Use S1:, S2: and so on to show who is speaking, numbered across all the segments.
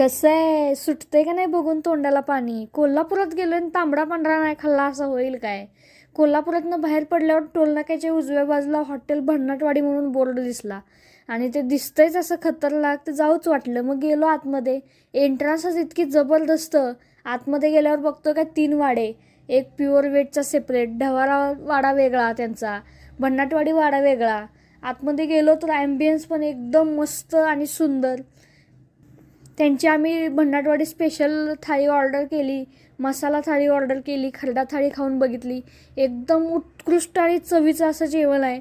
S1: कसं आहे, सुटते का नाही बघून तोंडाला पाणी. कोल्हापुरात गेलो आणि तांबडा पांढरा नाही खाल्ला असं होईल काय. कोल्हापुरातनं बाहेर पडल्यावर टोलनाक्याच्या उजव्या बाजूला हॉटेल भन्नाटवाडी म्हणून बोर्ड दिसला आणि ते दिसतंयच असं खतरनाक, ते जाऊच वाटलं. मग गेलो आतमध्ये. एंट्रन्सच इतकी जबरदस्त. आतमध्ये गेल्यावर बघतो काय 3 वाडे. एक प्युअर व्हेजचा सेपरेट, ढवारा वाडा वेगळा त्यांचा, भन्नाटवाडी वाडा वेगळा. आतमध्ये गेलो तर ॲम्बियन्स पण एकदम मस्त आणि सुंदर. त्यांची आम्ही भन्नाटवाडी स्पेशल थाळी ऑर्डर केली, मसाला थाळी ऑर्डर केली, खरडा थाळी खाऊन बघितली. एकदम उत्कृष्ट आणि चवीचं असं जेवण आहे.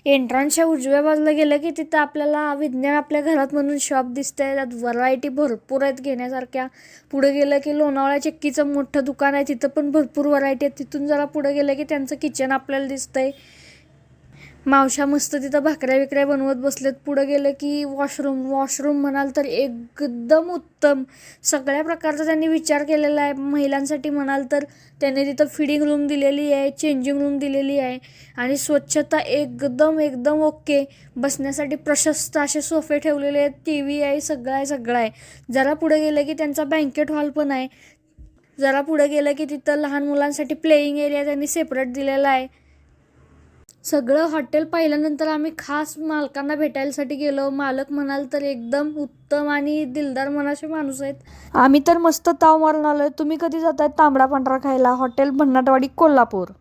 S1: एंट्रन्सच्या उजव्या बाजूला गेलं की तिथं आपल्याला विज्ञान आपल्या घरात म्हणून शॉप दिसतंय. त्यात व्हरायटी भरपूर आहेत घेण्यासारख्या. पुढे गेलं की लोणावळ्या चक्कीचं मोठं दुकान आहे, तिथं पण भरपूर व्हरायटी आहेत. तिथून जरा पुढे गेलं की त्यांचं किचन आपल्याला दिसतंय. मावशा मस्त तिथं भाकऱ्या बिकऱ्या बनवत बसलेत. पुढं गेलं की वॉशरूम म्हणाल तर एकदम उत्तम. सगळ्या प्रकारचा त्यांनी विचार केलेला आहे. महिलांसाठी म्हणाल तर त्यांनी तिथं फिडिंग रूम दिलेली आहे, चेंजिंग रूम दिलेली आहे आणि स्वच्छता एकदम एकदम ओके. बसण्यासाठी प्रशस्त असे सोफे ठेवलेले आहेत, TV आहे, सगळं आहे. जरा पुढे गेलं की त्यांचा बँकेट हॉल पण आहे. जरा पुढे गेलं की तिथं लहान मुलांसाठी प्लेईंग एरिया त्यांनी सेपरेट दिलेला आहे. सगळं हॉटेल पाहिल्यानंतर आम्ही खास मालकांना भेटायसाठी गेलो. मालक म्हणाल तर एकदम उत्तम आणि दिलदार मनाचे माणूस आहेत. आम्ही तर मस्त ताव मारून आलोय. तुम्ही कधी जाताय तांबडा पांढरा खायला? हॉटेल भन्नाटवाडी, कोल्हापूर.